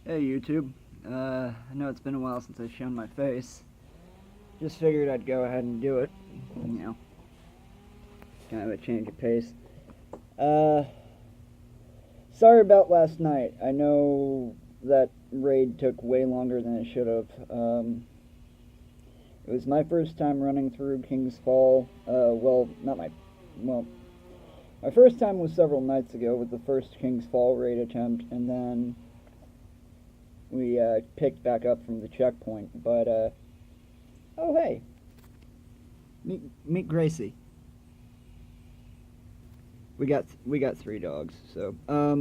Hey YouTube, I know it's been a while since I've shown my face. Just figured I'd go ahead and do it. You know, kind of a change of pace. Uh, Sorry about last night. I know that raid took way longer than it should have. It was my first time running through King's Fall. Well, not my, well, my first time was several nights ago with the first King's Fall raid attempt, and then we picked back up from the checkpoint. But oh hey, meet Gracie. We got three dogs. So oh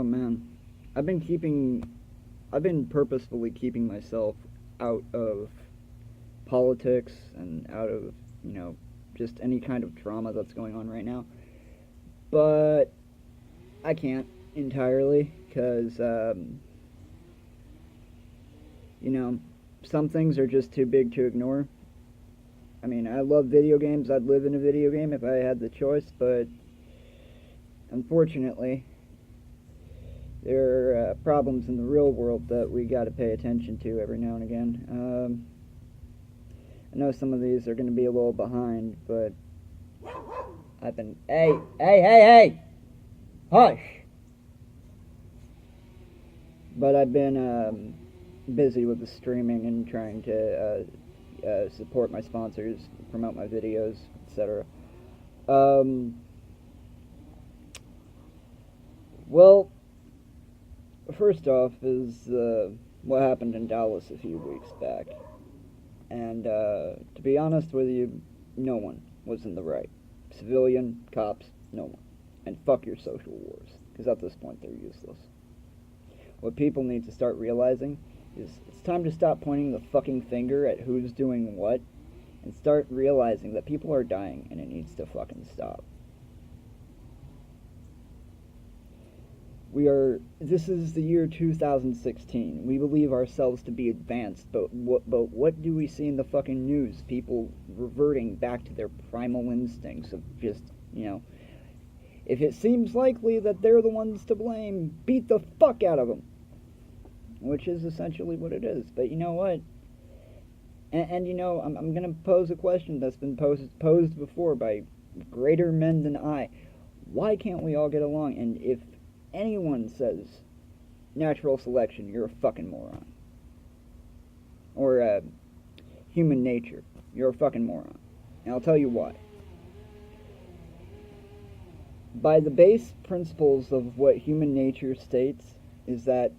man, I've been purposefully keeping myself out of politics and out of just any kind of drama that's going on right now. But I can't entirely because you know some things are just too big to ignore. I mean, I love video games. I'd live in a video game if I had the choice, but unfortunately, there are problems in the real world that we got to pay attention to every now and again. I know some of these are going to be a little behind, but I've been. Hey! Hush! But I've been busy with the streaming and trying to support my sponsors, promote my videos, etc. Well, first off is what happened in Dallas a few weeks back. And to be honest with you, no one was in the right. Civilian, cops, no one. And fuck your social wars, because at this point they're useless. What people need to start realizing is it's time to stop pointing the fucking finger at who's doing what and start realizing that people are dying and it needs to fucking stop. This is the year 2016. We believe ourselves to be advanced, but what do we see in the fucking news? People reverting back to their primal instincts of just, if it seems likely that they're the ones to blame, beat the fuck out of them. Which is essentially what it is. But you know what? And I'm going to pose a question that's been posed before by greater men than I. Why can't we all get along? And if anyone says natural selection, you're a fucking moron. Or human nature, you're a fucking moron. And I'll tell you why. By the base principles of what human nature states is that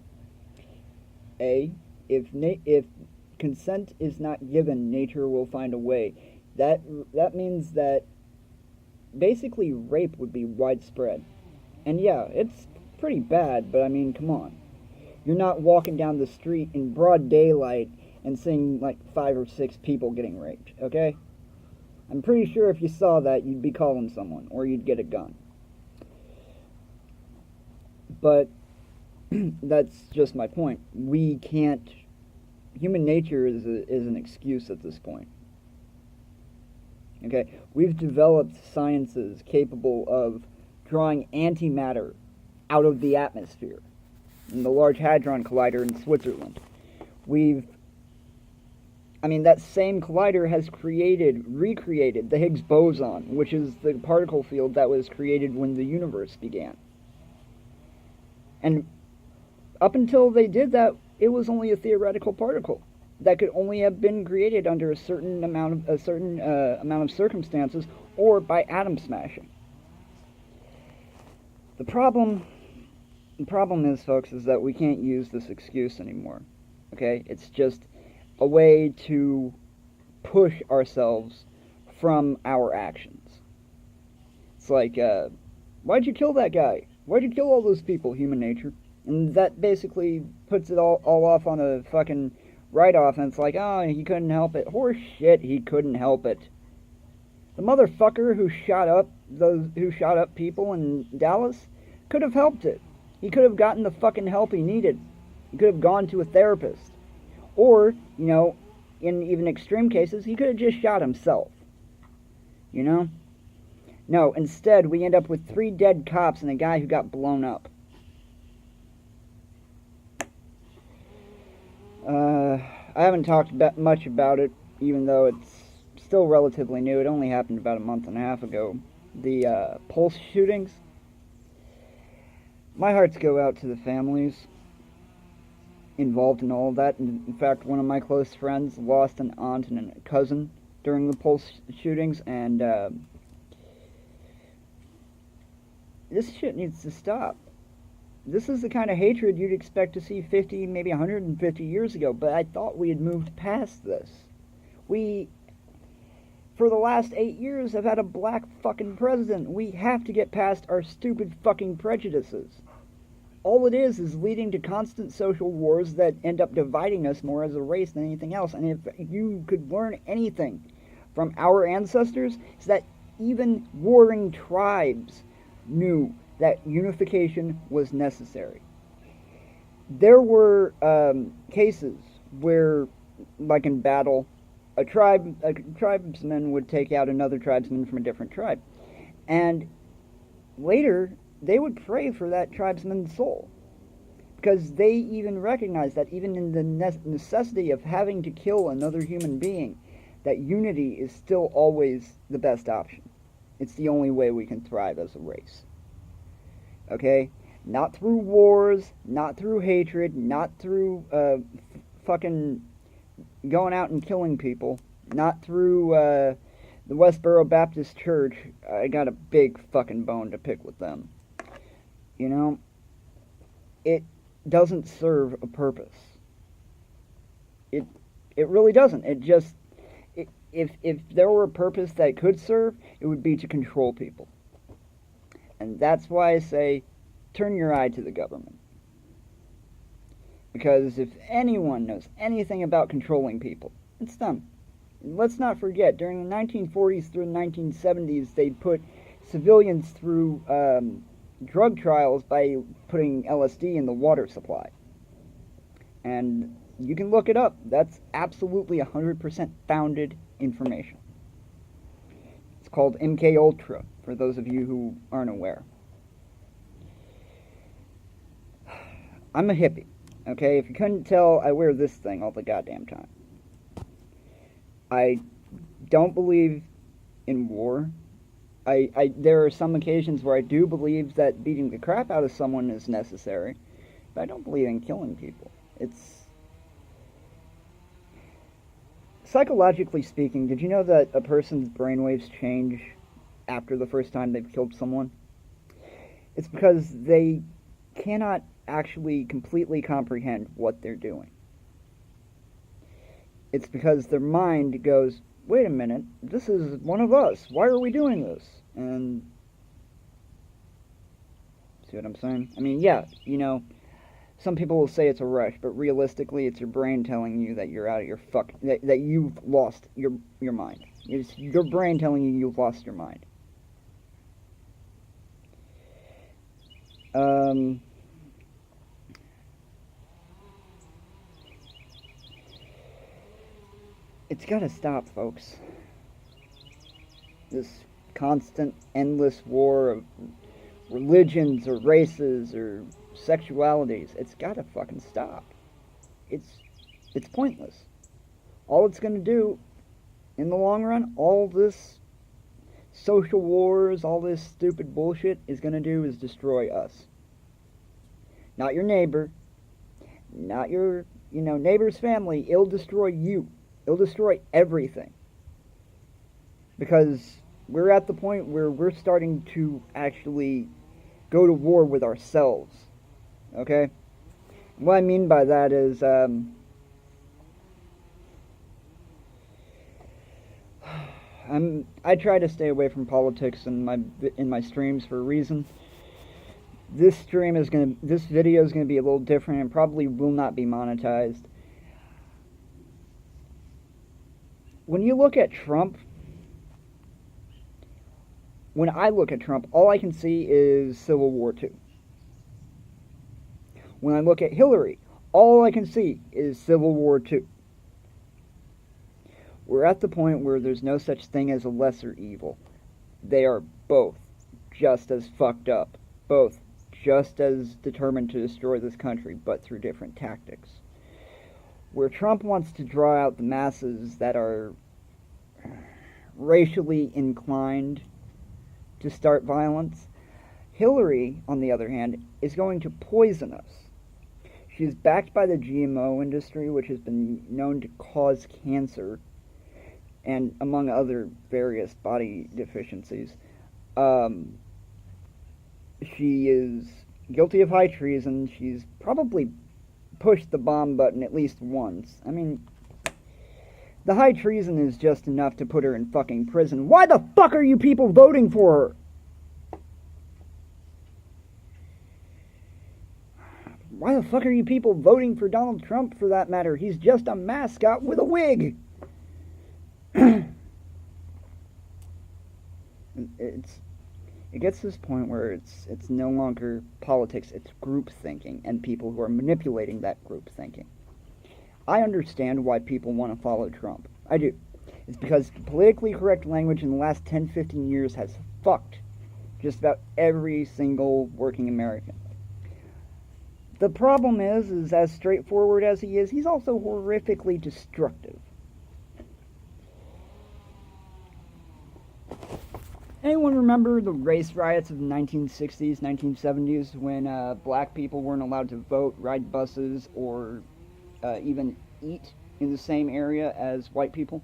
if consent is not given, nature will find a way. That means that basically rape would be widespread. And yeah, it's pretty bad, but I mean, come on. You're not walking down the street in broad daylight and seeing like 5 or 6 people getting raped, okay? I'm pretty sure if you saw that, you'd be calling someone, or you'd get a gun. But that's just my point. We can't. Human nature is an excuse at this point. Okay, we've developed sciences capable of drawing antimatter out of the atmosphere in the Large Hadron Collider in Switzerland. That same collider has recreated the Higgs boson, which is the particle field that was created when the universe began. And up until they did that, it was only a theoretical particle that could only have been created under a certain amount of circumstances or by atom smashing. The problem is, folks, is that we can't use this excuse anymore. Okay, it's just a way to push ourselves from our actions. It's like, why'd you kill that guy? Why'd you kill all those people, human nature? And that basically puts it all off on a fucking write-off, and it's like, oh, he couldn't help it. Horse shit, he couldn't help it. The motherfucker who shot up people in Dallas could have helped it. He could have gotten the fucking help he needed. He could have gone to a therapist. Or, in even extreme cases, he could have just shot himself. No, instead we end up with 3 dead cops and a guy who got blown up. I haven't talked much about it, even though it's still relatively new. It only happened about a month and a half ago. The Pulse shootings. My hearts go out to the families involved in all of that. In fact, one of my close friends lost an aunt and a cousin during the Pulse shootings, and this shit needs to stop. This is the kind of hatred you'd expect to see 50, maybe 150 years ago, but I thought we had moved past this. We, for the last 8 years, have had a black fucking president. We have to get past our stupid fucking prejudices. All it is leading to constant social wars that end up dividing us more as a race than anything else. And if you could learn anything from our ancestors, it's that even warring tribes knew that unification was necessary. There were cases where, like in battle, a tribesman would take out another tribesman from a different tribe. And later, they would pray for that tribesman's soul. Because they even recognized that even in the necessity of having to kill another human being, that unity is still always the best option. It's the only way we can thrive as a race. Okay? Not through wars, not through hatred, not through fucking going out and killing people, not through the Westboro Baptist Church. I got a big fucking bone to pick with them. You know? It doesn't serve a purpose. It really doesn't. It just... If there were a purpose that could serve, it would be to control people. And that's why I say, turn your eye to the government. Because if anyone knows anything about controlling people, it's them. Let's not forget, during the 1940s through the 1970s, they put civilians through drug trials by putting LSD in the water supply. And you can look it up. That's absolutely 100% founded information. It's called MK Ultra, for those of you who aren't aware. I'm a hippie, okay? If you couldn't tell, I wear this thing all the goddamn time. I don't believe in war. There are some occasions where I do believe that beating the crap out of someone is necessary, but I don't believe in killing people. It's... Psychologically speaking, did you know that a person's brainwaves change after the first time they've killed someone? It's because they cannot actually completely comprehend what they're doing. It's because their mind goes, wait a minute, this is one of us. Why are we doing this? And... see what I'm saying? I mean, yeah, you know... Some people will say it's a rush, but realistically, it's your brain telling you that you're out of your that you've lost your mind. It's your brain telling you you've lost your mind. It's gotta stop, folks. This constant, endless war of religions or races or sexualities, it's gotta fucking stop. It's pointless. All it's gonna do, in the long run, all this social wars, all this stupid bullshit is gonna do is destroy us. Not your neighbor, not your, neighbor's family. It'll destroy you. It'll destroy everything. Because we're at the point where we're starting to actually go to war with ourselves. Okay? What I mean by that is, I try to stay away from politics in my streams for a reason. This video is gonna be a little different and probably will not be monetized. When you look at Trump, when I look at Trump, all I can see is Civil War II. When I look at Hillary, all I can see is Civil War II. We're at the point where there's no such thing as a lesser evil. they are both just as fucked up, both just as determined to destroy this country, but through different tactics. Where Trump wants to draw out the masses that are racially inclined to start violence, Hillary, on the other hand, is going to poison us. She is backed by the GMO industry, which has been known to cause cancer and among other various body deficiencies. She is guilty of high treason. She's probably pushed the bomb button at least once. I mean, the high treason is just enough to put her in fucking prison. Why the fuck are you people voting for her? Why the fuck are you people voting for Donald Trump, for that matter? He's just a mascot with a wig. It gets to this point where it's no longer politics, it's group thinking, and people who are manipulating that group thinking. I understand why people want to follow Trump. I do. It's because the politically correct language in the last 10-15 years has fucked just about every single working American. The problem is as straightforward as he is, he's also horrifically destructive. Anyone remember the race riots of the 1960s, 1970s, when black people weren't allowed to vote, ride buses, or even eat in the same area as white people?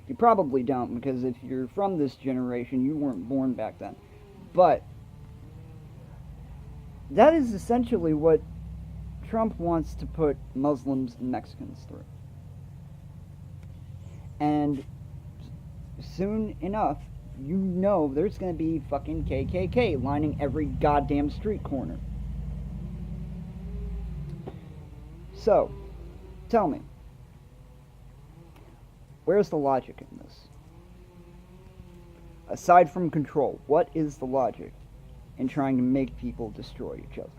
You probably don't, because if you're from this generation, you weren't born back then. But that is essentially what Trump wants to put Muslims and Mexicans through. And soon enough, you know there's going to be fucking KKK lining every goddamn street corner. So, tell me, where's the logic in this? Aside from control, what is the logic in trying to make people destroy each other?